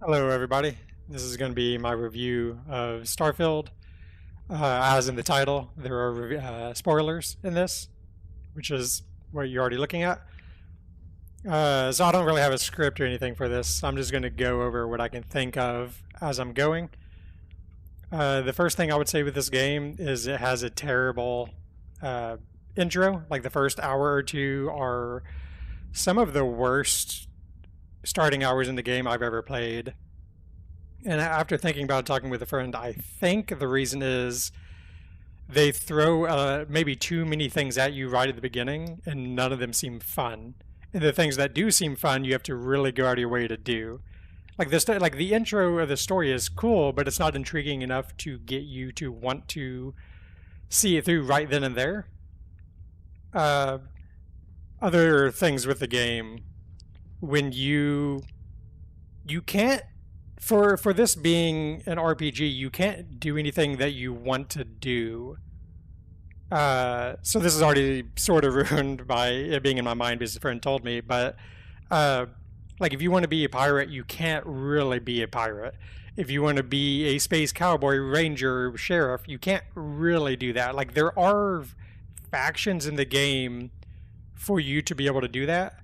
Hello, everybody. This is going to be my review of Starfield. As in the title, there are spoilers in this, which is what you're already looking at. So I don't really have a script or anything for this. I'm just going to go over what I can think of as I'm going. The first thing I would say with this game is it has a terrible intro. Like the first hour or two are some of the worst starting hours in the game I've ever played. And after thinking about it, talking with a friend, I think the reason is they throw maybe too many things at you right at the beginning, and none of them seem fun. And the things that do seem fun, you have to really go out of your way to do. Like like the intro of the story is cool, but it's not intriguing enough to get you to want to see it through right then and there. Uh, Other things with the game, when you can't for this being an RPG, you can't do anything that you want to do. So this is already sort of ruined by it being in my mind because a friend told me. But like, if you want to be a pirate, you can't really be a pirate. If you want to be a space cowboy, ranger, sheriff, you can't really do that. Like, there are factions in the game for you to be able to do that,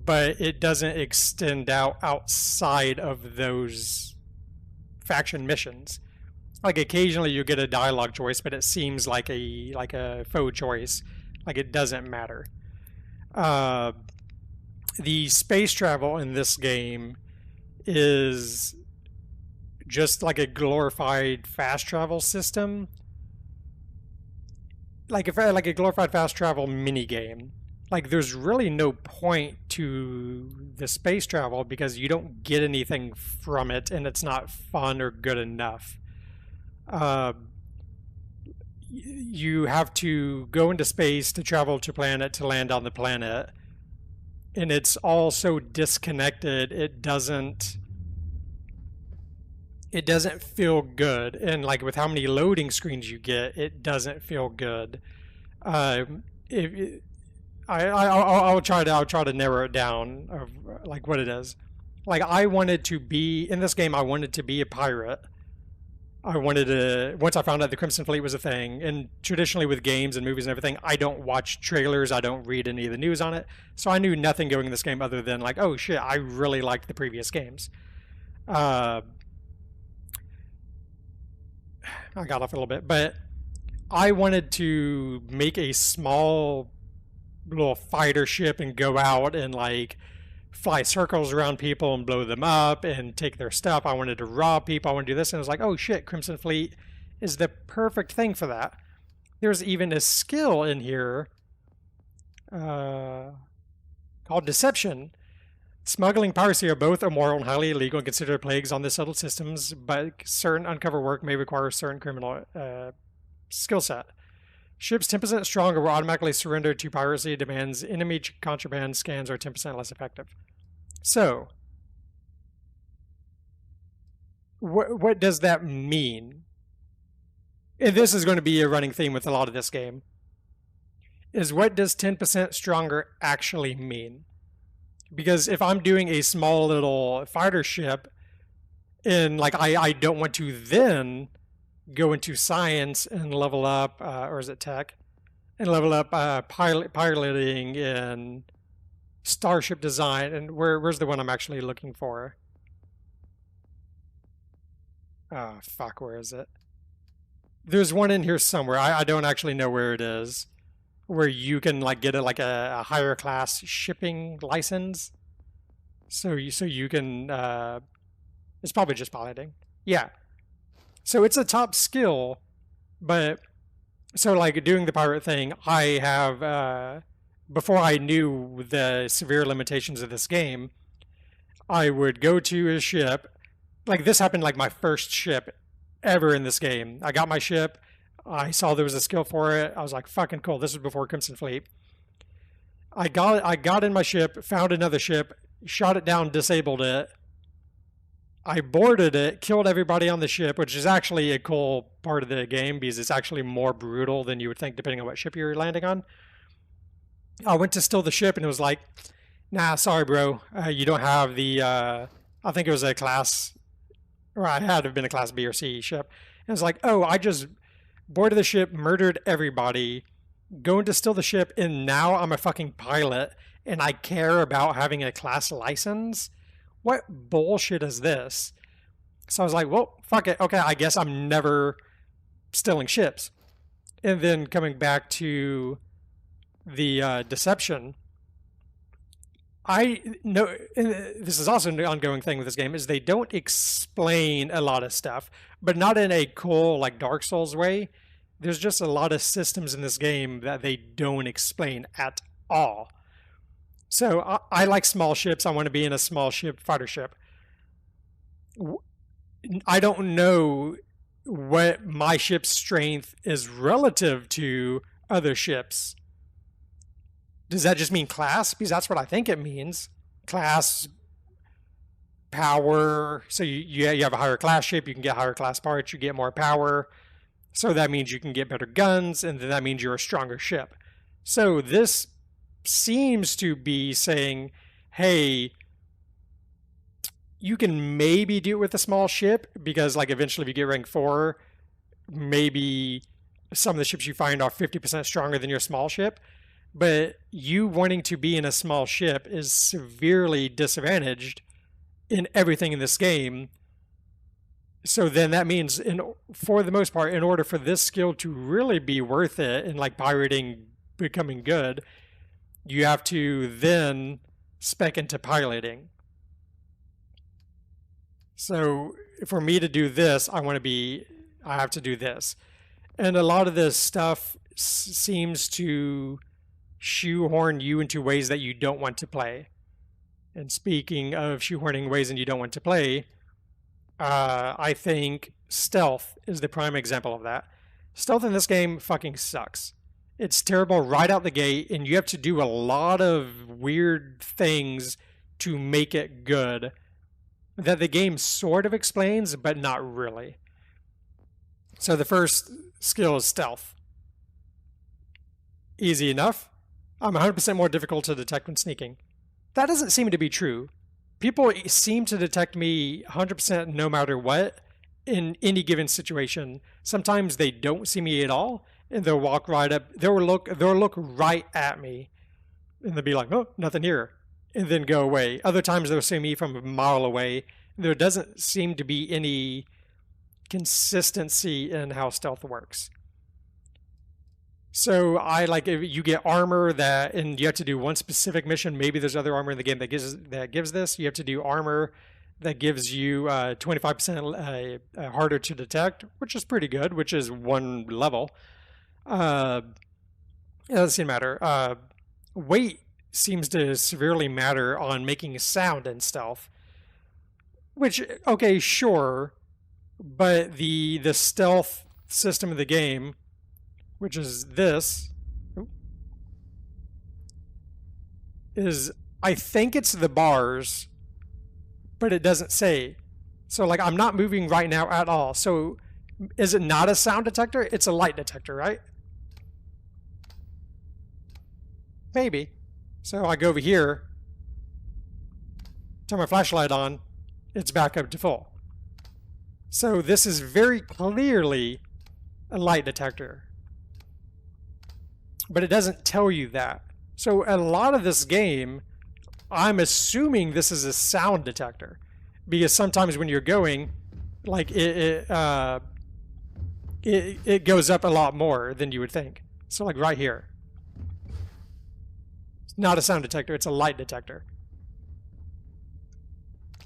but it doesn't extend out outside of those faction missions. Like, occasionally you get a dialogue choice, but it seems like a faux choice. Like, it doesn't matter. Uh, the space travel in this game is just like a glorified fast travel system, like a glorified fast travel mini game. Like, there's really no point to the space travel because you don't get anything from it, and it's not fun or good enough. Uh, you have to go into space to travel to planet to land on the planet, and it's all so disconnected. It doesn't feel good, and like with how many loading screens you get, it doesn't feel good. Uh, if, I'll try to narrow it down of like what it is. Like, I wanted to be in this game. I wanted to be a pirate. I wanted to, once I found out the Crimson Fleet was a thing, and traditionally with games and movies and everything, I don't watch trailers. I don't read any of the news on it. So I knew nothing going in this game other than like, oh shit, I really liked the previous games. Uh, I got off a little bit, but I wanted to make a small little fighter ship and go out and like fly circles around people and blow them up and take their stuff. I wanted to rob people. I want to do this. And I was like, oh shit, Crimson Fleet is the perfect thing for that. There's even a skill in here called Deception. Smuggling, piracy are both immoral and highly illegal and considered plagues on the settled systems, but certain uncover work may require a certain criminal skill set. Ships 10% stronger will automatically surrender to piracy demands. Enemy contraband scans are 10% less effective. So, what does that mean? And this is going to be a running theme with a lot of this game. Is what does 10% stronger actually mean? Because if I'm doing a small little fighter ship, and like I don't want to then go into science and level up, or is it tech, and level up piloting and starship design. And where's the one I'm actually looking for? Oh fuck, where is it? There's one in here somewhere. I don't actually know where it is. Where you can like get a higher class shipping license, so you can. It's probably just piloting. Yeah. So it's a top skill, but so like doing the pirate thing, I have before I knew the severe limitations of this game, I would go to a ship. Like, this happened like my first ship ever in this game. I got my ship. I saw there was a skill for it. I was like, fucking cool. This was before Crimson Fleet. I got in my ship, found another ship, shot it down, disabled it. I boarded it, killed everybody on the ship, which is actually a cool part of the game because it's actually more brutal than you would think depending on what ship you're landing on. I went to steal the ship and it was like, nah, sorry, bro. You don't have the I think it was a class, or I had to have been a class B or C ship. And it's like, oh, I just boarded the ship, murdered everybody, going to steal the ship, and now I'm a fucking pilot, and I care about having a class license? What bullshit is this? So I was like, well, fuck it. Okay, I guess I'm never stealing ships. And then coming back to the deception, I know, and this is also an ongoing thing with this game, is they don't explain a lot of stuff, but not in a cool, like Dark Souls way. There's just a lot of systems in this game that they don't explain at all. So I like small ships. I want to be in a small ship, fighter ship. I don't know what my ship's strength is relative to other ships. Does that just mean class? Because that's what I think it means. Class, power. So you have a higher class ship, you can get higher class parts, you get more power. So that means you can get better guns, and then that means you're a stronger ship. So this seems to be saying, hey, you can maybe do it with a small ship, because like eventually if you get rank 4, maybe some of the ships you find are 50% stronger than your small ship. But you wanting to be in a small ship is severely disadvantaged in everything in this game. So then that means, for the most part, in order for this skill to really be worth it and like pirating becoming good, you have to then spec into piloting. So for me to do this, I have to do this. And a lot of this stuff seems to shoehorn you into ways that you don't want to play. And speaking of shoehorning ways and you don't want to play, I think stealth is the prime example of that. Stealth in this game fucking sucks. It's terrible right out the gate, and you have to do a lot of weird things to make it good that the game sort of explains, but not really. So the first skill is stealth. Easy enough. I'm 100% more difficult to detect when sneaking. That doesn't seem to be true. People seem to detect me 100% no matter what in any given situation. Sometimes they don't see me at all, and they'll walk right up. They'll look right at me, and they'll be like, "Oh, nothing here," and then go away. Other times they'll see me from a mile away. There doesn't seem to be any consistency in how stealth works. So if you get armor and you have to do one specific mission. Maybe there's other armor in the game that gives this. You have to do armor that gives you 25% harder to detect, which is pretty good, which is one level. It doesn't seem to matter. Weight seems to severely matter on making sound in stealth. Which, okay, sure, but the stealth system of the game, which is this, I think it's the bars, but it doesn't say. So like I'm not moving right now at all. So is it not a sound detector? It's a light detector, right? Maybe. So I go over here, turn my flashlight on, it's back up to full. So this is very clearly a light detector. But it doesn't tell you that. So a lot of this game, I'm assuming this is a sound detector. Because sometimes when you're going, like it goes up a lot more than you would think. So like right here. It's not a sound detector, it's a light detector.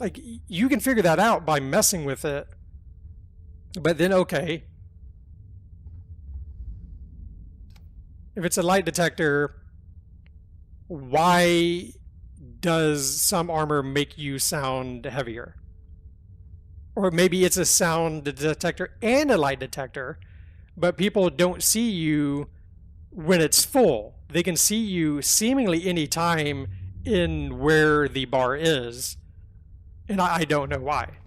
Like, you can figure that out by messing with it. But then, okay. If it's a light detector, why does some armor make you sound heavier? Or maybe it's a sound detector and a light detector, but people don't see you when it's full. They can see you seemingly any time in where the bar is. And I don't know why.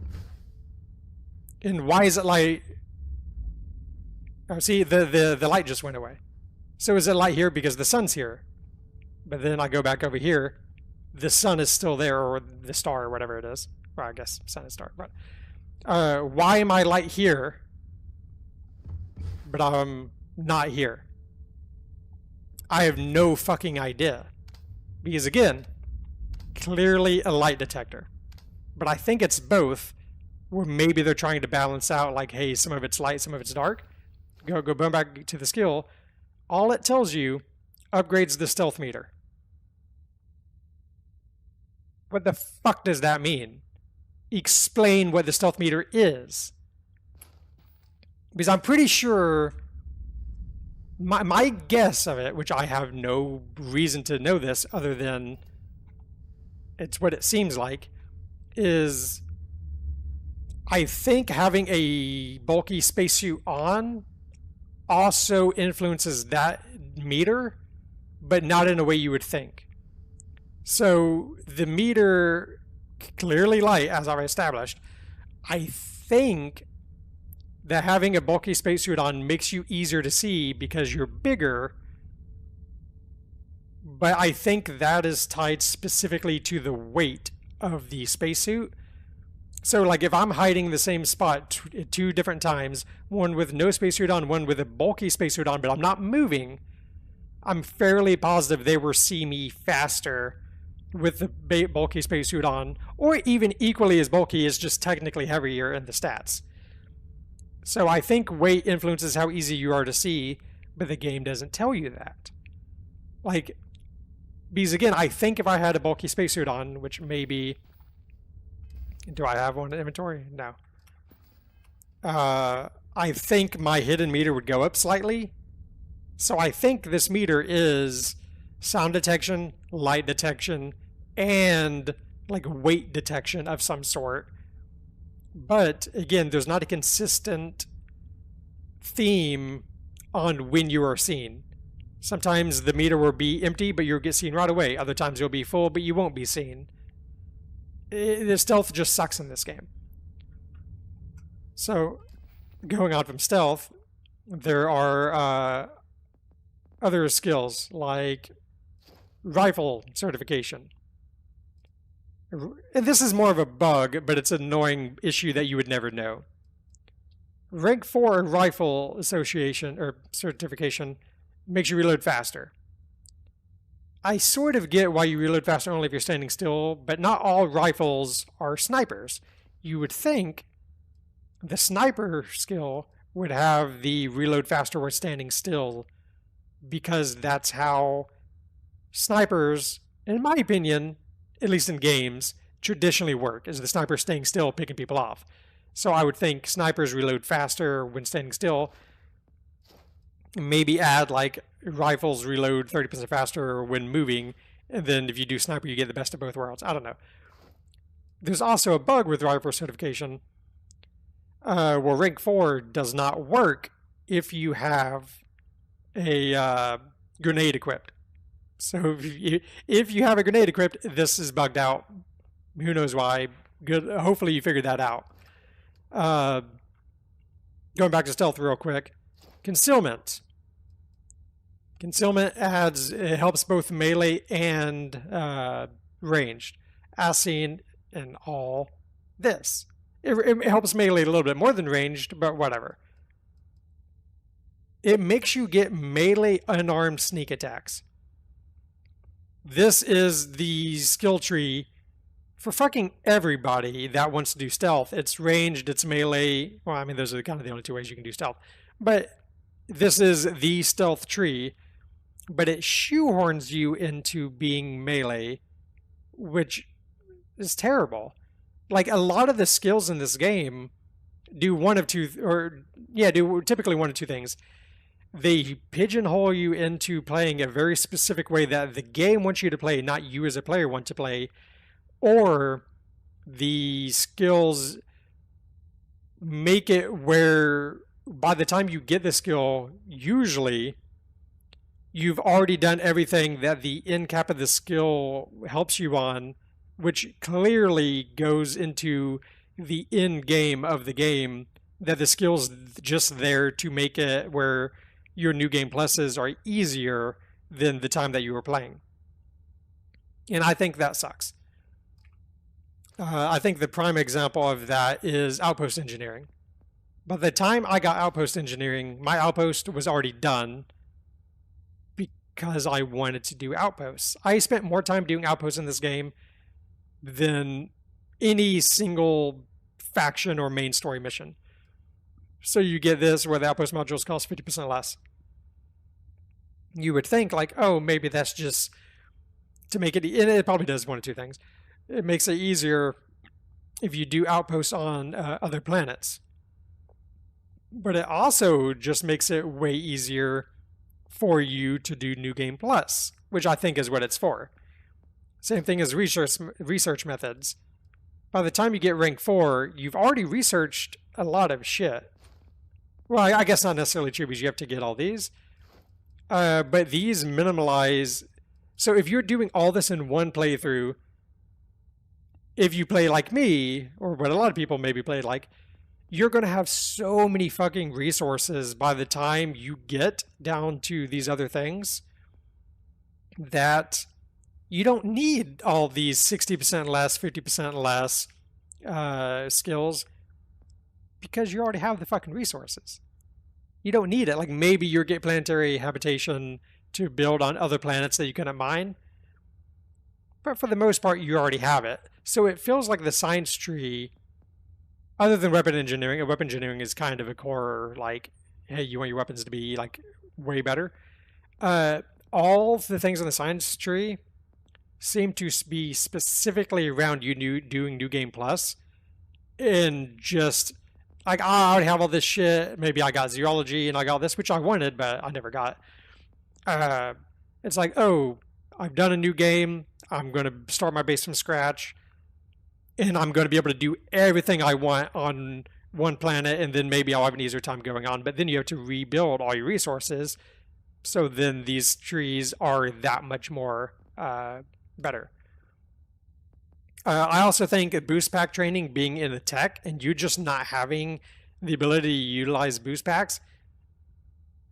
And why is it light? Oh, see, the light just went away. So is it light here because the sun's here? But then I go back over here, the sun is still there, or the star, or whatever it is. Well, I guess sun is dark, but why am I light here, but I'm not here? I have no fucking idea. Because again, clearly a light detector. But I think it's both, where maybe they're trying to balance out, like, hey, some of it's light, some of it's dark. Go back to the skill. All it tells you upgrades the stealth meter. What the fuck does that mean? Explain what the stealth meter is. Because I'm pretty sure my guess of it, which I have no reason to know this other than it's what it seems like, is I think having a bulky spacesuit on also influences that meter, but not in a way you would think. So the meter, clearly light, as I've established, I think that having a bulky spacesuit on makes you easier to see because you're bigger, but I think that is tied specifically to the weight of the spacesuit. So like if I'm hiding the same spot at 2 different times, one with no spacesuit on, one with a bulky spacesuit on, but I'm not moving, I'm fairly positive they will see me faster with the bulky spacesuit on, or even equally as bulky, is just technically heavier in the stats. So I think weight influences how easy you are to see, but the game doesn't tell you that. Like, because again, I think if I had a bulky spacesuit on, which maybe... Do I have one in inventory? No. I think my hidden meter would go up slightly. So I think this meter is sound detection, light detection, and like weight detection of some sort. But again, there's not a consistent theme on when you are seen. Sometimes the meter will be empty, but you'll get seen right away. Other times you'll be full, but you won't be seen. The stealth just sucks in this game. So, going on from stealth, there are other skills like rifle certification. And this is more of a bug, but it's an annoying issue that you would never know. Rank 4 rifle association or certification makes you reload faster. I sort of get why you reload faster only if you're standing still, but not all rifles are snipers. You would think the sniper skill would have the reload faster while standing still, because that's how snipers, in my opinion, at least in games, traditionally work, is the sniper staying still, picking people off. So I would think snipers reload faster when standing still. Maybe add like rifles reload 30% faster when moving, and then if you do sniper, you get the best of both worlds. I don't know. There's also a bug with rifle certification where rank 4 does not work if you have a grenade equipped. So if you have a grenade equipped, this is bugged out. Who knows why? Good. Hopefully you figured that out. Going back to stealth real quick. Concealment. Concealment it helps both melee and ranged, as seen in all this. It helps melee a little bit more than ranged, but whatever. It makes you get melee unarmed sneak attacks. This is the skill tree for fucking everybody that wants to do stealth. It's ranged, it's melee. Well, I mean, those are kind of the only 2 ways you can do stealth. But this is the stealth tree, but it shoehorns you into being melee, which is terrible. Like, a lot of the skills in this game do typically one of two things. They pigeonhole you into playing a very specific way that the game wants you to play, not you as a player want to play, or the skills make it where by the time you get the skill, usually you've already done everything that the end cap of the skill helps you on, which clearly goes into the end game of the game, that the skill's just there to make it where your new game pluses are easier than the time that you were playing. And I think that sucks. I think the prime example of that is outpost engineering. By the time I got outpost engineering, my outpost was already done because I wanted to do outposts. I spent more time doing outposts in this game than any single faction or main story mission. So you get this where the outpost modules cost 50% less. You would think like, oh, maybe that's just to make it, and it probably does one of two things. It makes it easier if you do outposts on other planets. But it also just makes it way easier for you to do New Game Plus, which I think is what it's for. Same thing as research methods. By the time you get rank 4, you've already researched a lot of shit. Well, I guess not necessarily true because you have to get all these. But these minimalize. So if you're doing all this in one playthrough, if you play like me, or what a lot of people maybe play like, you're going to have so many fucking resources by the time you get down to these other things that you don't need all these 60% less, 50% less skills because you already have the fucking resources. You don't need it. Like maybe you get planetary habitation to build on other planets that you cannot mine. But for the most part, you already have it. So it feels like the science tree, other than weapon engineering, and weapon engineering is kind of a core, like, hey, you want your weapons to be, like, way better. All the things in the science tree seem to be specifically around you doing New Game Plus. And just, like, I already have all this shit. Maybe I got zoology and I got this, which I wanted, but I never got. It's like, oh, I've done a new game. I'm going to start my base from scratch. And I'm going to be able to do everything I want on one planet, and then maybe I'll have an easier time going on. But then you have to rebuild all your resources. So then these trees are that much more better. I also think boost pack training being in the tech and you just not having the ability to utilize boost packs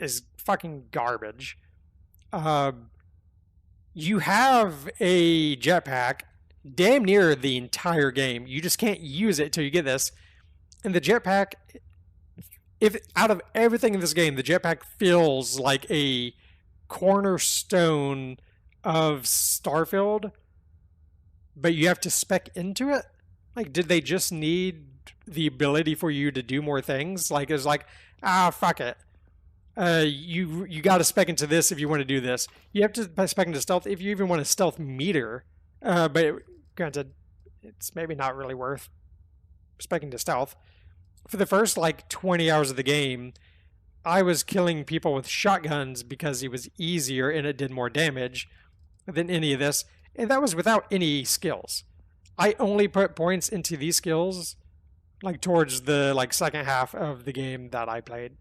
is fucking garbage. You have a jetpack damn near the entire game. You just can't use it till you get this. And the jetpack, if out of everything in this game, the jetpack feels like a cornerstone of Starfield, but you have to spec into it. Like, did they just need the ability for you to do more things? Like, it's like, fuck it. You got to spec into this if you want to do this. You have to spec into stealth if you even want a stealth meter. But granted, it's maybe not really worth specking to stealth. For the first, like, 20 hours of the game, I was killing people with shotguns because it was easier and it did more damage than any of this. And that was without any skills. I only put points into these skills, like, towards the, like, second half of the game that I played.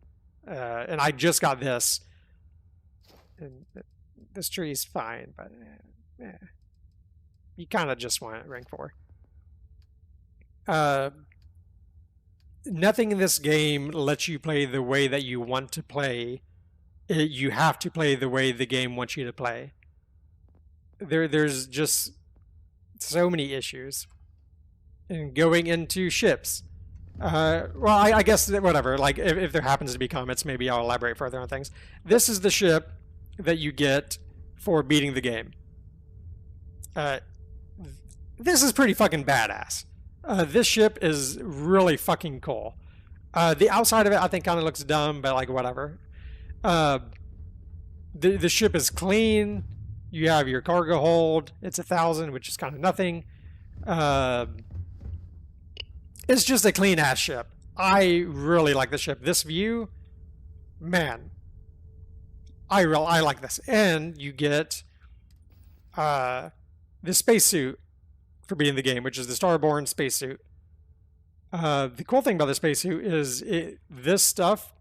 And I just got this. And this tree is fine, but you kind of just want rank 4. Nothing in this game lets you play the way that you want to play. You have to play the way the game wants you to play. There's just so many issues. And going into ships. Well, I guess whatever. Like, if there happens to be comments, maybe I'll elaborate further on things. This is the ship that you get for beating the game. This is pretty fucking badass. This ship is really fucking cool. The outside of it, I think, kind of looks dumb, but, like, whatever. The ship is clean. You have your cargo hold. It's 1,000, which is kind of nothing. It's just a clean-ass ship. I really like the ship. This view, man, I like this. And you get the spacesuit for being in the game, which is the Starborn spacesuit. The cool thing about the spacesuit is this stuff,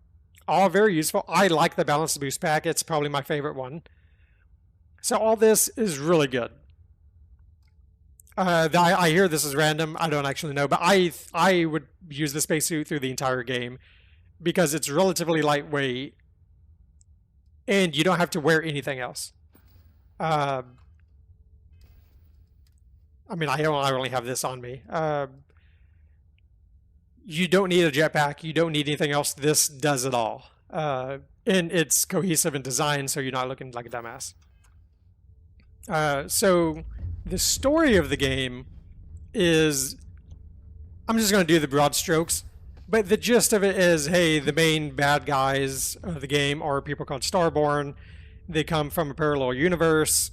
all very useful. I like the balanced boost pack. It's probably my favorite one. So all this is really good. I hear this is random. I don't actually know, but I would use the spacesuit through the entire game because it's relatively lightweight and you don't have to wear anything else. I mean, I only have this on me. You don't need a jetpack. You don't need anything else. This does it all. And it's cohesive in design, so you're not looking like a dumbass. So the story of the game is, I'm just going to do the broad strokes, but the gist of it is, hey, the main bad guys of the game are people called Starborn. They come from a parallel universe.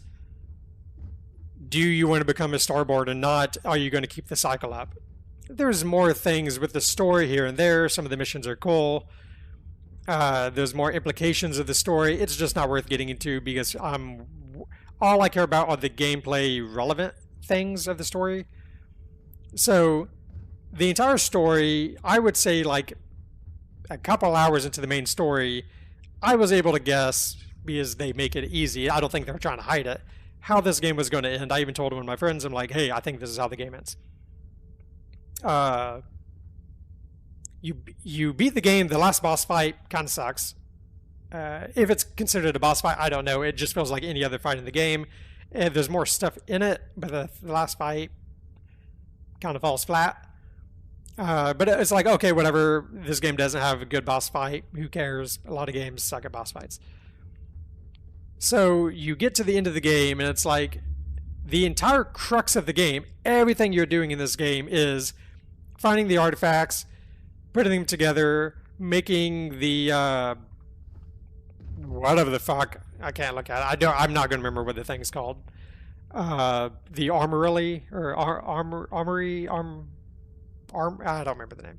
Do you want to become a Starborn or not? Are you going to keep the cycle up? There's more things with the story here and there. Some of the missions are cool. There's more implications of the story. It's just not worth getting into because all I care about are the gameplay relevant things of the story. So the entire story, I would say like a couple hours into the main story, I was able to guess, because they make it easy, I don't think they're trying to hide it, how this game was going to end. I even told one of my friends, I'm like, hey, I think this is how the game ends. You beat the game. The last boss fight kind of sucks. If it's considered a boss fight, I don't know. It just feels like any other fight in the game. And there's more stuff in it, but the last fight kind of falls flat. But it's like, okay, whatever. This game doesn't have a good boss fight. Who cares? A lot of games suck at boss fights. So you get to the end of the game, and it's like the entire crux of the game, everything you're doing in this game is finding the artifacts, putting them together, making the whatever the fuck, I can't look at it. I'm not going to remember what the thing's called. The armory or armory I don't remember the name.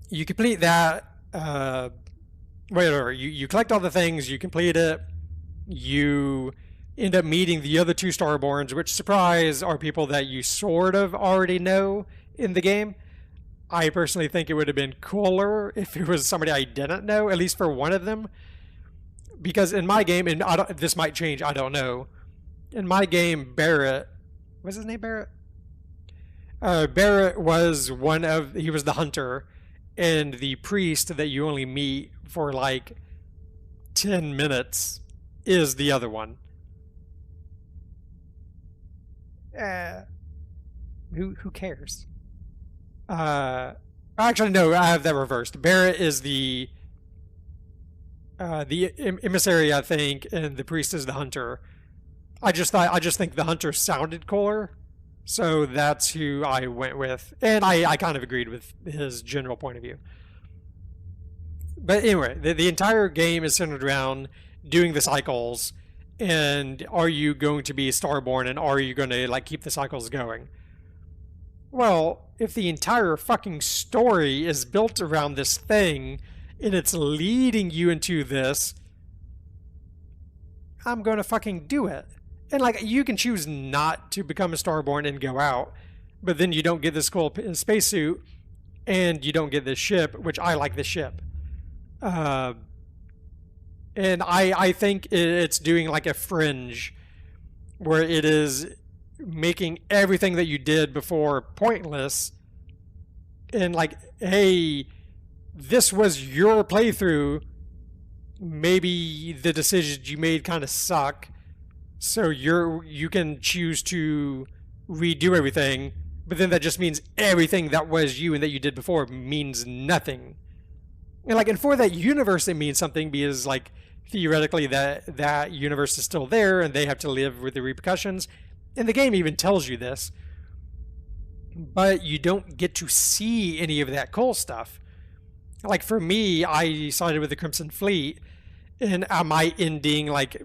You complete that. Whatever. You collect all the things. You complete it. You end up meeting the other two Starborns, which, surprise, are people that you sort of already know in the game. I personally think it would have been cooler if it was somebody I didn't know, at least for one of them. Because in my game, and this might change, I don't know. In my game, Barrett, what's his name, Barrett? Barrett was he was the hunter, and the priest that you only meet for like 10 minutes is the other one. Who cares? Actually, no, I have that reversed. Barrett is the emissary, I think, and the priest is the hunter. I just think the hunter sounded cooler, so that's who I went with, and I kind of agreed with his general point of view. But anyway, the entire game is centered around doing the cycles, and are you going to be Starborn, and are you going to like keep the cycles going? Well, if the entire fucking story is built around this thing, and it's leading you into this, I'm going to fucking do it. And like, you can choose not to become a Starborn and go out, but then you don't get this cool spacesuit, and you don't get this ship, which I like the ship. And I think it's doing like a Fringe, where it is making everything that you did before pointless, and like, hey, this was your playthrough, maybe the decisions you made kind of suck, so you can choose to redo everything, but then that just means everything that was you and that you did before means nothing. And like, and for that universe it means something, because like theoretically that universe is still there and they have to live with the repercussions. And the game even tells you this, but you don't get to see any of that cool stuff. Like for me, I sided with the Crimson Fleet, and am I ending like,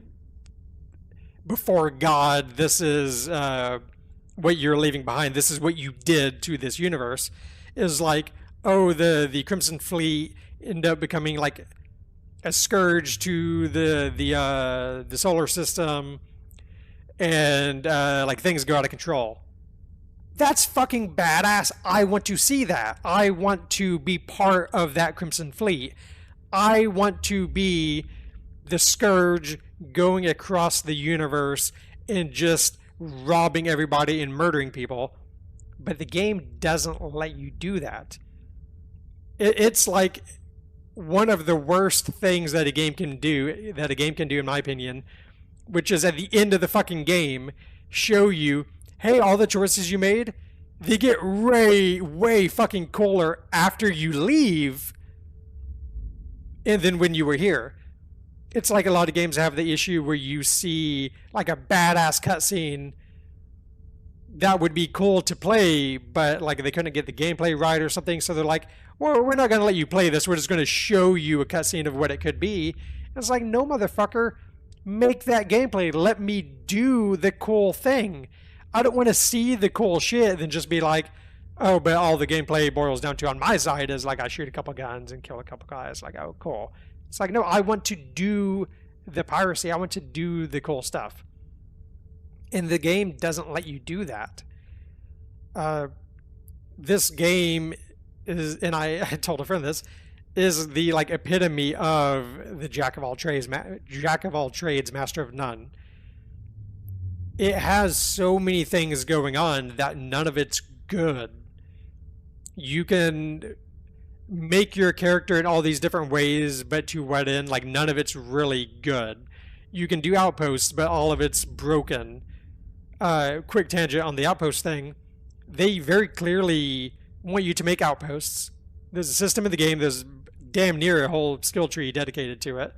before God, this is what you're leaving behind, this is what you did to this universe, is like, oh, the Crimson Fleet end up becoming like a scourge to the solar system, and like things go out of control. That's fucking badass. I want to see that. I want to be part of that Crimson Fleet. I want to be the scourge going across the universe and just robbing everybody and murdering people. But the game doesn't let you do that. It's like one of the worst things that a game can do, in my opinion, which is at the end of the fucking game, show you, hey, all the choices you made, they get way fucking cooler after you leave and then when you were here. It's like a lot of games have the issue where you see like a badass cutscene that would be cool to play, but like they couldn't get the gameplay right or something, so they're like, well, we're not going to let you play this, we're just going to show you a cutscene of what it could be. And it's like, no, motherfucker, make that gameplay, let me do the cool thing. I don't want to see the cool shit then just be like, oh, but all the gameplay boils down to on my side is like I shoot a couple guns and kill a couple guys. Like, oh, cool. It's like, no, I want to do the piracy. I want to do the cool stuff. And the game doesn't let you do that. This game is, and I told a friend this, is the like epitome of the jack of all trades, master of none. It has so many things going on that none of it's good. You can make your character in all these different ways, but to what end? Like, none of it's really good. You can do outposts, but all of it's broken. Quick tangent on the outpost thing. They very clearly want you to make outposts. There's a system in the game, there's damn near a whole skill tree dedicated to it.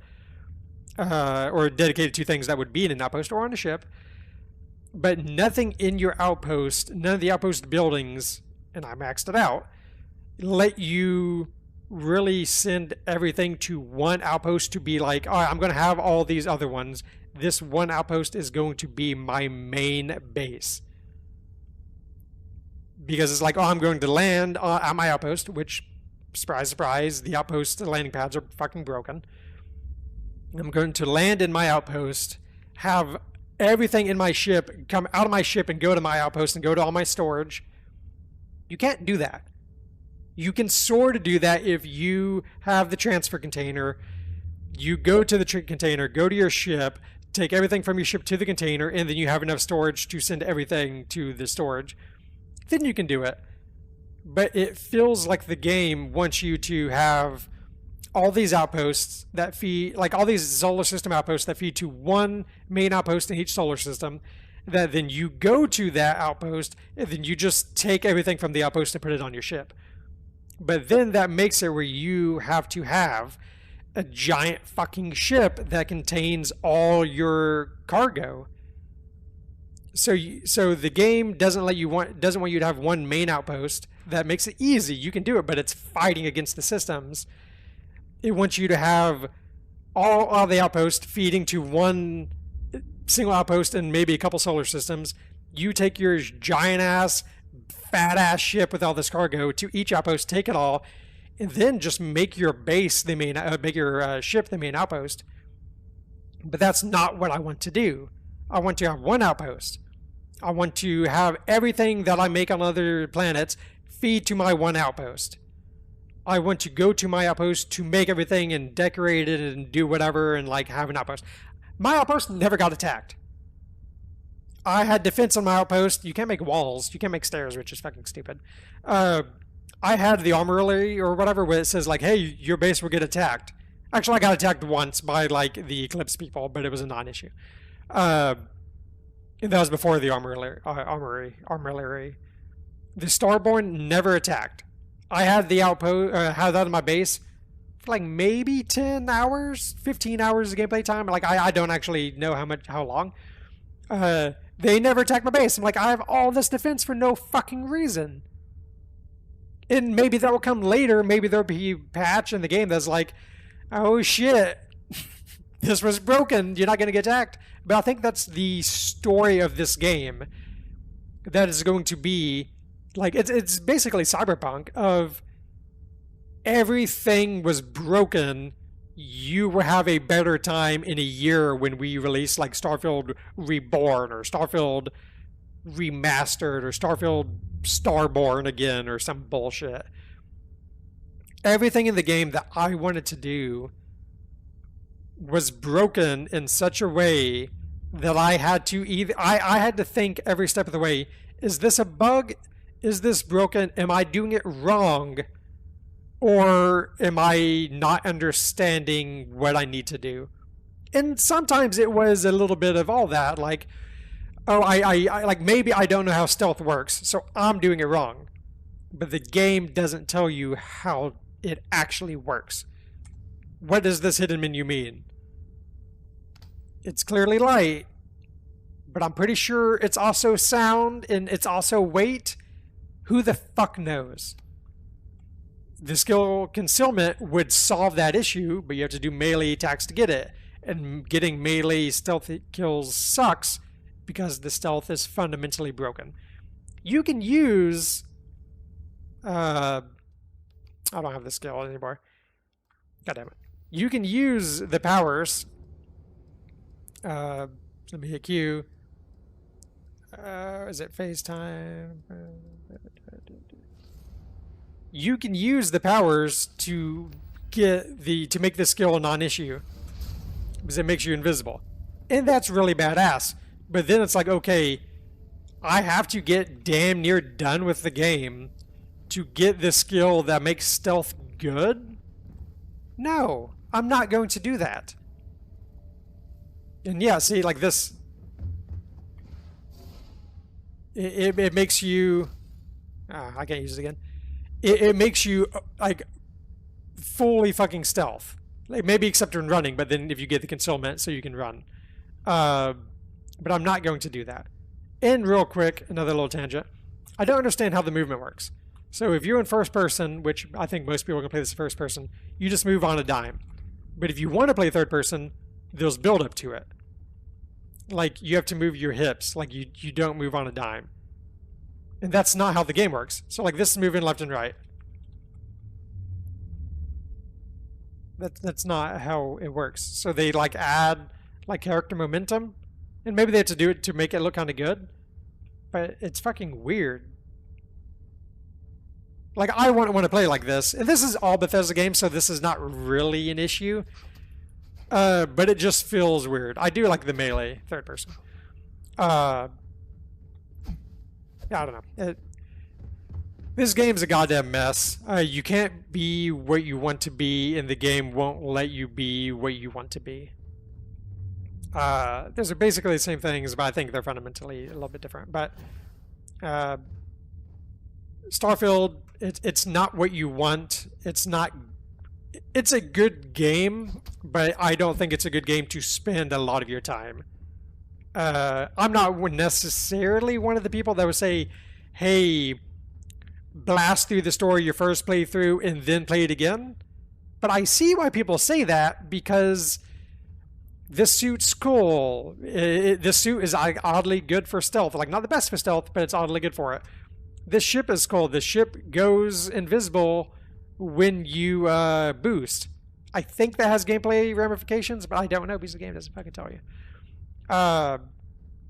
Or dedicated to things that would be in an outpost or on a ship. But nothing in your outpost, none of the outpost buildings, and I maxed it out, let you really send everything to one outpost to be like, all right, I'm going to have all these other ones. This one outpost is going to be my main base. Because it's like, oh, I'm going to land at my outpost, which, surprise, surprise, the outpost landing pads are fucking broken. I'm going to land in my outpost, have everything in my ship come out of my ship and go to my outpost and go to all my storage. You can't do that. You can sort of do that if you have the transfer container. You go to the container, go to your ship, take everything from your ship to the container, and then you have enough storage to send everything to the storage. Then you can do it. But it feels like the game wants you to have all these outposts that feed, like all these solar system outposts that feed to one main outpost in each solar system, that then you go to that outpost and then you just take everything from the outpost and put it on your ship. But then that makes it where you have to have a giant fucking ship that contains all your cargo. So the game doesn't want you to have one main outpost. That makes it easy. You can do it, but it's fighting against the systems. It wants you to have all the outposts feeding to one single outpost and maybe a couple solar systems. You take your giant ass, fat ass ship with all this cargo to each outpost, take it all, and then just make your base the main, make your ship the main outpost. But that's not what I want to do. I want to have one outpost. I want to have everything that I make on other planets feed to my one outpost. I want to go to my outpost to make everything and decorate it and do whatever and like have an outpost. My outpost never got attacked. I had defense on my outpost. You can't make walls. You can't make stairs, which is fucking stupid. I had the armory or whatever where it says like, hey, your base will get attacked. Actually, I got attacked once by like the Eclipse people, but it was a non-issue. And that was before the armory. The Starborn never attacked. I had the outpost, had that in my base for like maybe 10 hours, 15 hours of gameplay time. Like I don't actually know how long. They never attacked my base. I'm like, I have all this defense for no fucking reason. And maybe that will come later. Maybe there'll be a patch in the game that's like, oh shit, this was broken. You're not going to get attacked. But I think that's the story of this game. That is going to be like, it's basically Cyberpunk of everything was broken. You will have a better time in a year when we release like Starfield Reborn or Starfield Remastered or Starfield Starborn again or some bullshit. Everything in the game that I wanted to do was broken in such a way that I had to I had to think every step of the way, is this a bug? Is this broken? Am I doing it wrong? Or am I not understanding what I need to do? And sometimes it was a little bit of all that. Like, oh, I like maybe I don't know how stealth works, so I'm doing it wrong. But the game doesn't tell you how it actually works. What does this hidden menu mean? It's clearly light, but I'm pretty sure it's also sound and it's also weight. Who the fuck knows? The skill Concealment would solve that issue, but you have to do melee attacks to get it. And getting melee stealth kills sucks because the stealth is fundamentally broken. You can use... I don't have the skill anymore. God damn it. You can use the powers. Let me hit Q. Is it FaceTime? You can use the powers to make the skill a non-issue because it makes you invisible, and that's really badass. But then it's like, okay, I have to get damn near done with the game to get the skill that makes stealth good? No, I'm not going to do that. And yeah, see, like this, it makes you, I can't use it again. It makes you like fully fucking stealth. Like maybe except when running, but then if you get the concealment so you can run. But I'm not going to do that. And real quick, another little tangent. I don't understand how the movement works. So if you're in first person, which I think most people can play this in first person, you just move on a dime. But if you want to play third person, there's build up to it. Like you have to move your hips, like you don't move on a dime. And that's not how the game works. So like this is moving left and right. That's not how it works. So they like add like character momentum, and maybe they have to do it to make it look kind of good, but it's fucking weird. Like I wouldn't want to play like this, and this is all Bethesda games, so this is not really an issue. But it just feels weird. I do like the melee third person. Yeah, I don't know. This game's a goddamn mess. You can't be what you want to be, and the game won't let you be what you want to be. Those are basically the same things, but I think they're fundamentally a little bit different. But Starfield, it's not what you want. It's not. It's a good game, but I don't think it's a good game to spend a lot of your time. I'm not necessarily one of the people that would say, hey, blast through the story your first playthrough and then play it again. But I see why people say that, because this suit's cool. This suit is oddly good for stealth. Like, not the best for stealth, but it's oddly good for it. This ship is cool. The ship goes invisible when you boost. I think that has gameplay ramifications, but I don't know because the game doesn't fucking tell you.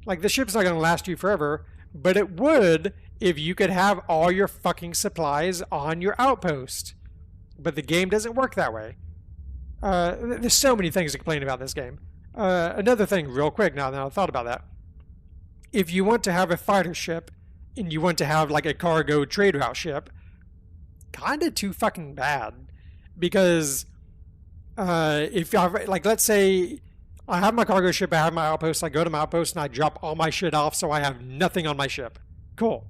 Like, the ship's not going to last you forever, but it would if you could have all your fucking supplies on your outpost. But the game doesn't work that way. There's so many things to complain about this game. Another thing, real quick, now that I thought about that. If you want to have a fighter ship, and you want to have, like, a cargo trade route ship, kind of too fucking bad. Because, if I, like, let's say I have my cargo ship, I have my outpost, I go to my outpost, and I drop all my shit off so I have nothing on my ship. Cool.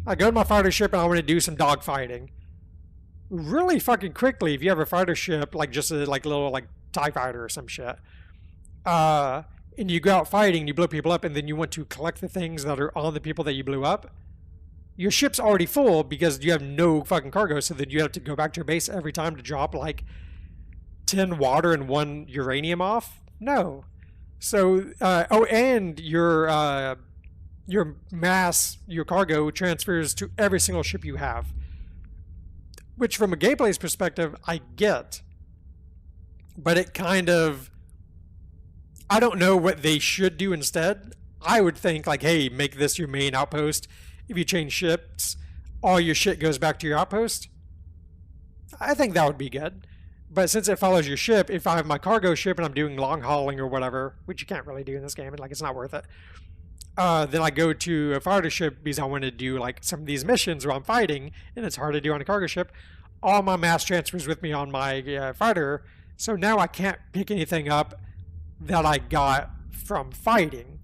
I go to my fighter ship, and I want to do some dogfighting. Really fucking quickly, if you have a fighter ship, like just a like little like TIE fighter or some shit, and you go out fighting and you blow people up, and then you want to collect the things that are on the people that you blew up, your ship's already full because you have no fucking cargo, so then you have to go back to your base every time to drop like 10 water and 1 uranium off? No. So, and your mass, your cargo transfers to every single ship you have. Which, from a gameplay's perspective, I get. But it kind of... I don't know what they should do instead. I would think, like, hey, make this your main outpost. If you change ships, all your shit goes back to your outpost. I think that would be good. But since it follows your ship, if I have my cargo ship and I'm doing long hauling or whatever, which you can't really do in this game, and like it's not worth it, then I go to a fighter ship because I want to do like some of these missions where I'm fighting, and it's hard to do on a cargo ship. All my mass transfers with me on my fighter, so now I can't pick anything up that I got from fighting.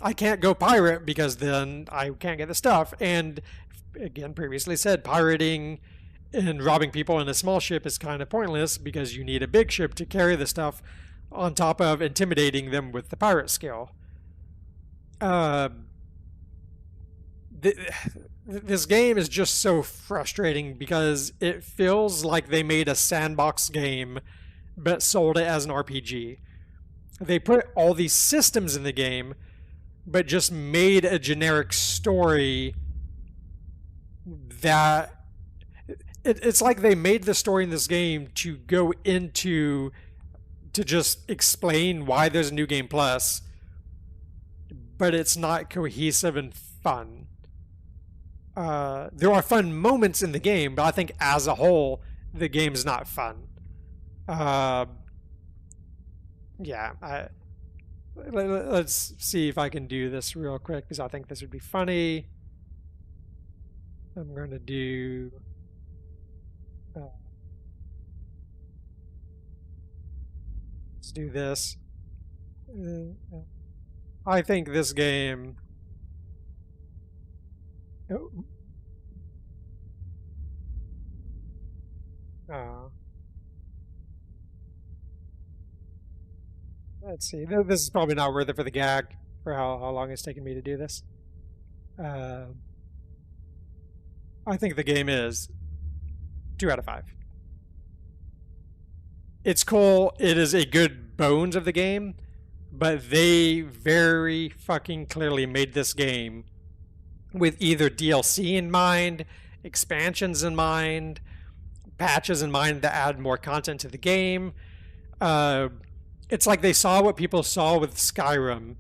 I can't go pirate because then I can't get the stuff. And again, previously said, pirating and robbing people in a small ship is kind of pointless because you need a big ship to carry the stuff on top of intimidating them with the pirate skill. This game is just so frustrating because it feels like they made a sandbox game but sold it as an RPG. They put all these systems in the game but just made a generic story that it's like they made the story in this game to go into to just explain why there's a new game plus, but it's not cohesive and fun. There are fun moments in the game, but I think as a whole, the game's not fun. Let's see if I can do this real quick because I think this would be funny. I'm going to do... let's do this. I think this game... let's see. This is probably not worth it for the gag, for how long it's taken me to do this. I think the game is 2 out of 5. It's cool. It is a good bones of the game, but they very fucking clearly made this game with either DLC in mind, expansions in mind, patches in mind that add more content to the game. It's like they saw what people saw with Skyrim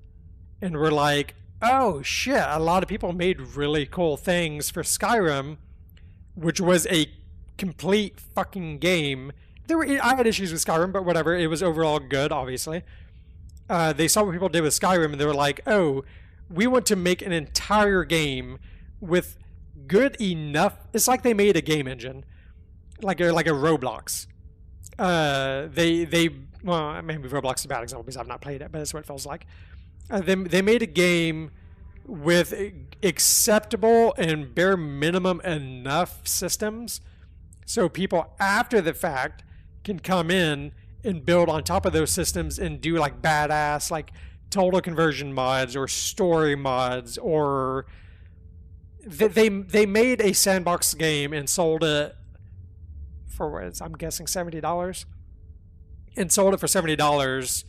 and were like, oh shit, a lot of people made really cool things for Skyrim, which was a complete fucking game. I had issues with Skyrim, but whatever. It was overall good, obviously. They saw what people did with Skyrim, and they were like, oh, we want to make an entire game with good enough... It's like they made a game engine, like a Roblox. Well, maybe Roblox is a bad example because I've not played it, but that's what it feels like. They made a game with acceptable and bare minimum enough systems so people after the fact can come in and build on top of those systems and do like badass like total conversion mods or story mods, or they made a sandbox game and sold it for what I'm guessing $70, and sold it for $70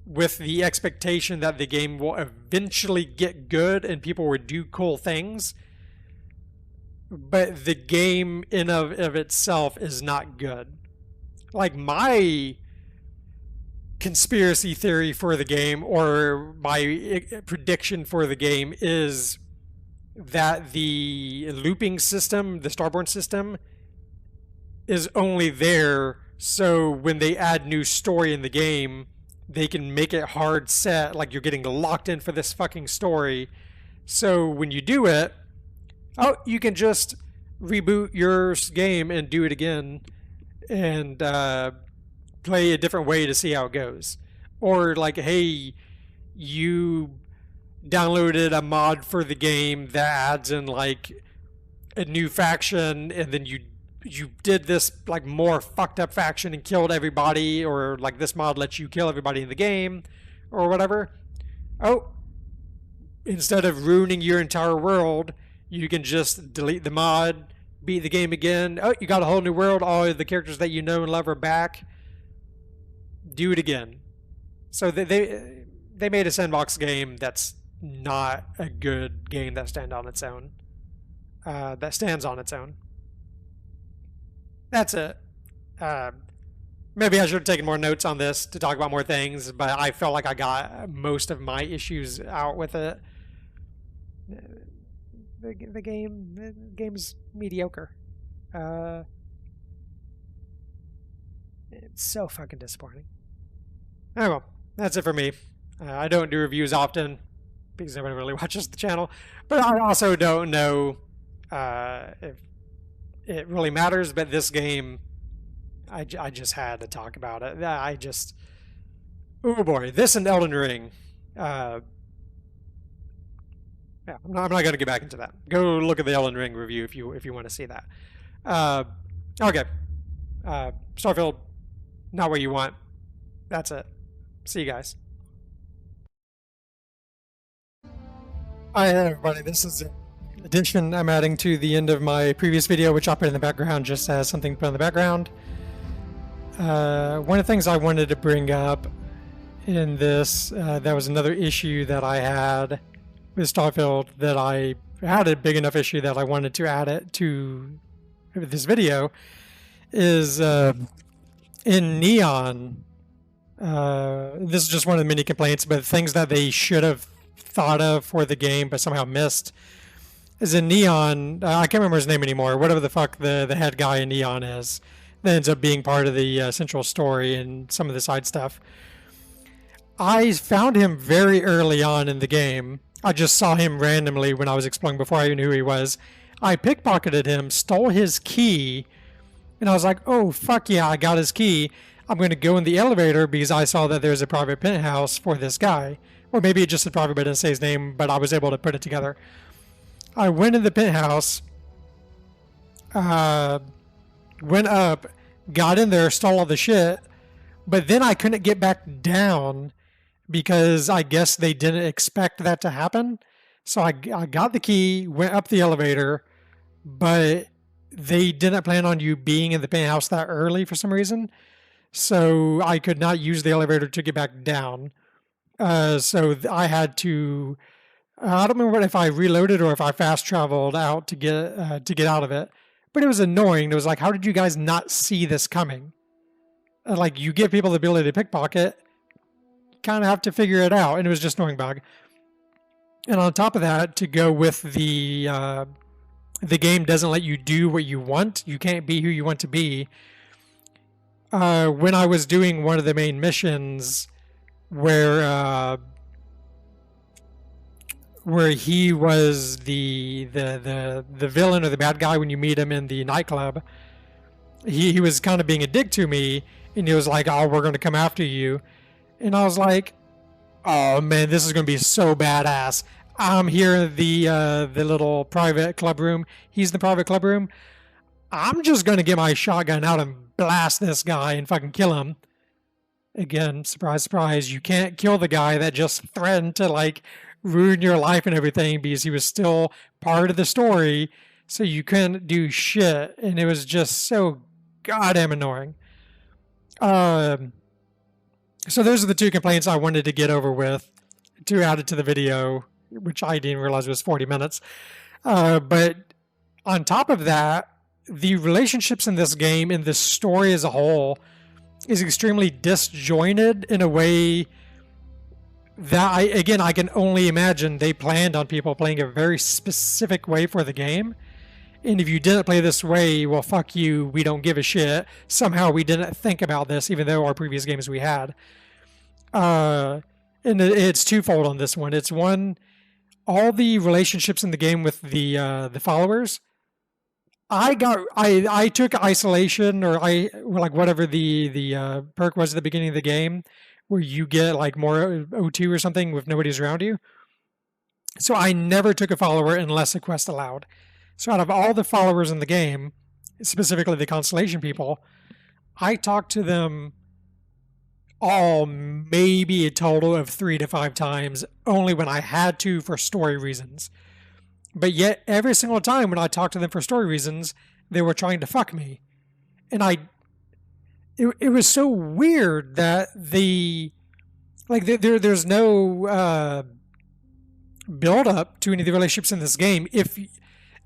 with the expectation that the game will eventually get good and people will do cool things. But the game in of itself is not good. Like, my conspiracy theory for the game, or my prediction for the game, is that the looping system, the Starborn system, is only there so when they add new story in the game, they can make it hard set, like you're getting locked in for this fucking story. So when you do it, oh, you can just reboot your game and do it again and play a different way to see how it goes. Or like, hey, you downloaded a mod for the game that adds in like a new faction, and then you did this like more fucked up faction and killed everybody, or like this mod lets you kill everybody in the game or whatever. Oh, instead of ruining your entire world, you can just delete the mod, beat the game again. Oh, you got a whole new world. All the characters that you know and love are back. Do it again. So they made a sandbox game that's not a good game that stands on its own. That's it. Maybe I should have taken more notes on this to talk about more things, but I felt like I got most of my issues out with it. The game's mediocre. It's so fucking disappointing. Oh well, that's it for me. I don't do reviews often because nobody really watches the channel, but I also don't know if it really matters. But this game, I just had to talk about it. Oh boy, this and Elden Ring. Yeah, I'm not going to get back into that. Go look at the Elden Ring review if you want to see that. Okay, Starfield, not what you want. That's it. See you guys. Hi everybody, this is an addition I'm adding to the end of my previous video, which I'll put in the background just as something to put in the background. One of the things I wanted to bring up in this, that was another issue that I had with Starfield, that I had a big enough issue that I wanted to add it to this video, is in Neon, this is just one of the many complaints, but things that they should have thought of for the game but somehow missed, is in Neon, I can't remember his name anymore, whatever the fuck the head guy in Neon is, that ends up being part of the central story and some of the side stuff. I found him very early on in the game. I just saw him randomly when I was exploring before I even knew who he was. I pickpocketed him, stole his key, and I was like, oh, fuck yeah, I got his key. I'm going to go in the elevator because I saw that there's a private penthouse for this guy. Or maybe it just said private, but it didn't say his name, but I was able to put it together. I went in the penthouse, went up, got in there, stole all the shit, but then I couldn't get back down because I guess they didn't expect that to happen. So I got the key, went up the elevator, but they didn't plan on you being in the penthouse that early for some reason. So I could not use the elevator to get back down. So I had to, I don't remember if I reloaded or if I fast traveled out to get out of it. But it was annoying. It was like, how did you guys not see this coming? Like, you give people the ability to pickpocket, kind of have to figure it out. And it was just annoying bug. And on top of that, to go with the game doesn't let you do what you want. You can't be who you want to be. When I was doing one of the main missions where he was the villain or the bad guy when you meet him in the nightclub, he was kind of being a dick to me, and he was like, oh, we're going to come after you. And I was like, oh man, this is going to be so badass. I'm here in the little private club room. He's in the private club room. I'm just going to get my shotgun out and blast this guy and fucking kill him. Again, surprise, surprise, you can't kill the guy that just threatened to, like, ruin your life and everything because he was still part of the story, so you couldn't do shit, and it was just so goddamn annoying. So those are the two complaints I wanted to get over with to add it to the video, which I didn't realize was 40 minutes. But on top of that, the relationships in this game, in this story as a whole, is extremely disjointed in a way that I can only imagine they planned on people playing a very specific way for the game. And if you didn't play this way, well, fuck you, we don't give a shit. Somehow we didn't think about this, even though our previous games we had. And it's twofold on this one. It's one, all the relationships in the game with the followers. I took isolation, or like whatever the perk was at the beginning of the game, where you get like more O2 or something if nobody's around you. So I never took a follower unless a quest allowed. So out of all the followers in the game, specifically the Constellation people, I talked to them all maybe a total of 3 to 5 times, only when I had to for story reasons. But yet every single time when I talked to them for story reasons, they were trying to fuck me. And it was so weird that there's no build up to any of the relationships in this game. If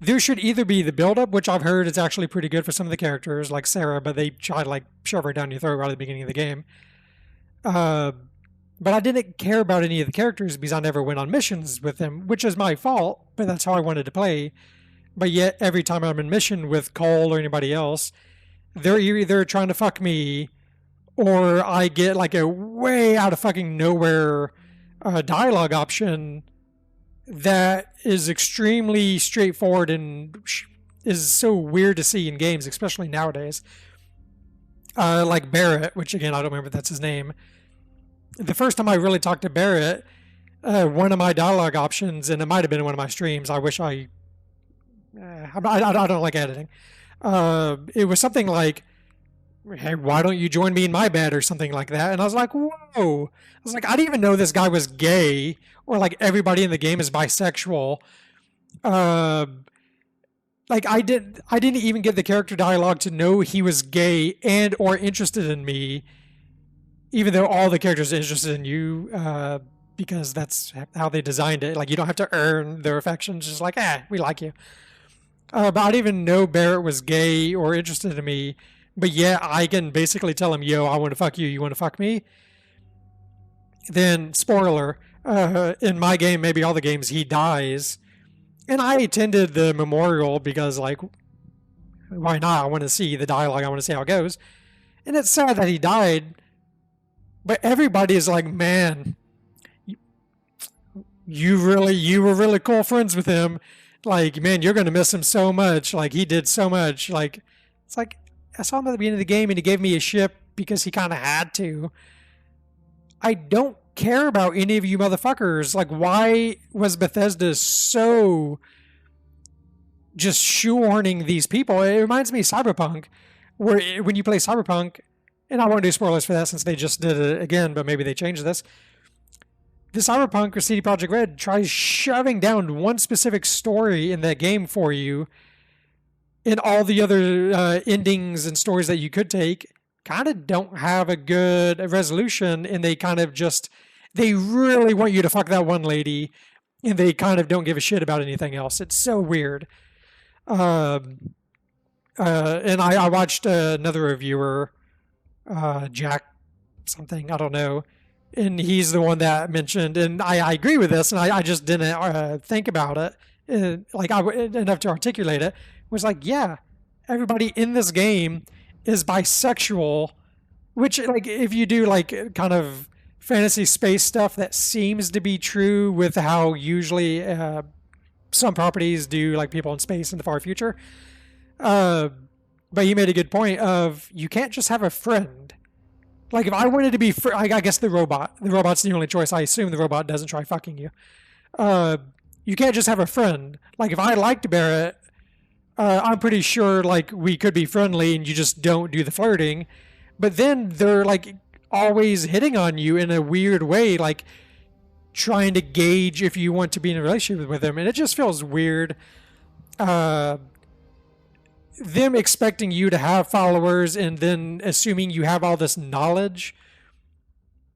there should either be the build up, which I've heard is actually pretty good for some of the characters, like Sarah, but they try to like shove her down your throat right at the beginning of the game. But I didn't care about any of the characters because I never went on missions with them, which is my fault, but that's how I wanted to play. But yet every time I'm in mission with Cole or anybody else, they're either trying to fuck me, or I get like a way out of fucking nowhere dialogue option that is extremely straightforward and is so weird to see in games, especially nowadays. Like Barrett, which again, I don't remember if that's his name. The first time I really talked to Barrett, one of my dialogue options, and it might have been in one of my streams. I wish I don't like editing. It was something like, "Hey, why don't you join me in my bed?" or something like that. And I was like, "Whoa!" I was like, I didn't even know this guy was gay, or like everybody in the game is bisexual. Uh, like I didn't even get the character dialogue to know he was gay and or interested in me, even though all the characters are interested in you. Because that's how they designed it. Like, you don't have to earn their affections. Just like, we like you. But I didn't even know Barrett was gay or interested in me. But yeah, I can basically tell him, yo, I want to fuck you. You want to fuck me? Then, spoiler, in my game, maybe all the games, he dies. And I attended the memorial because, like, why not? I want to see the dialogue. I want to see how it goes. And it's sad that he died. But everybody is like, man, you were really cool friends with him. Like, man, you're going to miss him so much. Like, he did so much. Like, it's like, I saw him at the beginning of the game and he gave me a ship because he kind of had to. I don't care about any of you motherfuckers. Like, why was Bethesda so just shoehorning these people? It reminds me of Cyberpunk, where when you play Cyberpunk, and I won't do spoilers for that since they just did it again, but maybe they changed this. The Cyberpunk or CD Projekt Red tries shoving down one specific story in that game for you, and all the other endings and stories that you could take kind of don't have a good resolution, and they kind of just, they really want you to fuck that one lady, and they kind of don't give a shit about anything else. It's so weird. And I watched another reviewer, Jack something, I don't know, and he's the one that mentioned, and I agree with this, and I just didn't think about it, enough to articulate it. Was like, yeah, everybody in this game is bisexual, which, like, if you do like kind of fantasy space stuff, that seems to be true with how usually some properties do, like people in space in the far future. But you made a good point of, you can't just have a friend. Like, if I wanted to be, I guess the robot's the only choice. I assume the robot doesn't try fucking you. You can't just have a friend. Like, if I liked Barrett, I'm pretty sure, like, we could be friendly and you just don't do the flirting. But then they're, like, always hitting on you in a weird way, like, trying to gauge if you want to be in a relationship with them. And it just feels weird. Them expecting you to have followers and then assuming you have all this knowledge.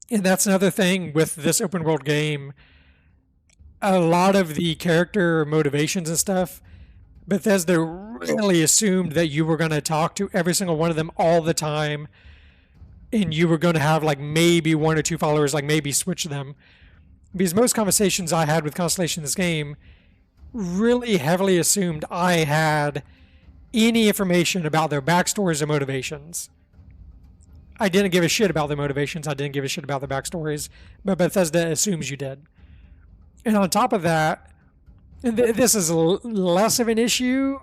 And that's another thing with this open world game. A lot of the character motivations and stuff, Bethesda really assumed that you were going to talk to every single one of them all the time, and you were going to have like maybe one or two followers, like maybe switch them. Because most conversations I had with Constellation in this game really heavily assumed I had any information about their backstories or motivations. I didn't give a shit about their motivations. I didn't give a shit about their backstories, but Bethesda assumes you did. And on top of that, and this is less of an issue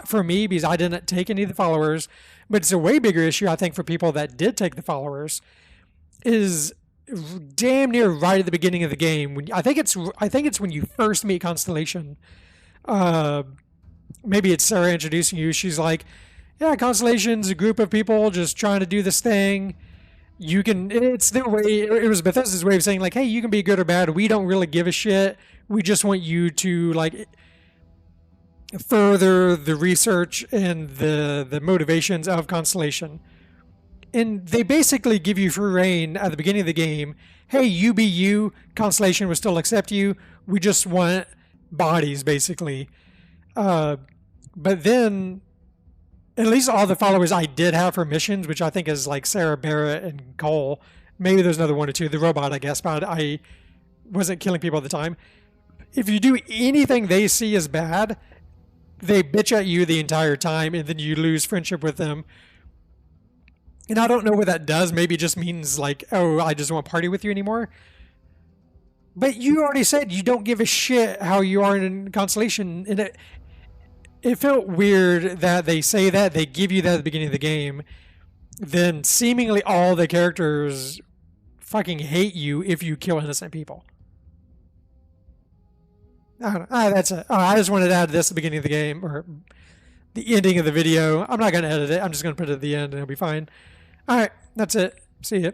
for me, because I didn't take any of the followers, but it's a way bigger issue, I think, for people that did take the followers, is damn near right at the beginning of the game. I think it's when you first meet Constellation. Maybe it's Sarah introducing you. She's like, yeah, Constellation's a group of people just trying to do this thing. It's their way, it was Bethesda's way of saying, like, hey, you can be good or bad. We don't really give a shit. We just want you to, like, further the research and the motivations of Constellation. And they basically give you free reign at the beginning of the game. Hey, you be you. Constellation will still accept you. We just want bodies, basically. But then, at least all the followers I did have for missions, which I think is like Sarah, Barrett, and Cole. Maybe there's another one or two. The robot, I guess, but I wasn't killing people at the time. If you do anything they see as bad, they bitch at you the entire time, and then you lose friendship with them. And I don't know what that does. Maybe it just means, like, oh, I just don't want to party with you anymore. But you already said you don't give a shit how you are in Constellation. And it felt weird that they say that, they give you that at the beginning of the game, then seemingly all the characters fucking hate you if you kill innocent people. I don't know. That's it. I just wanted to add this at the beginning of the game, or the ending of the video. I'm not going to edit it. I'm just going to put it at the end and it'll be fine. All right, that's it. See you.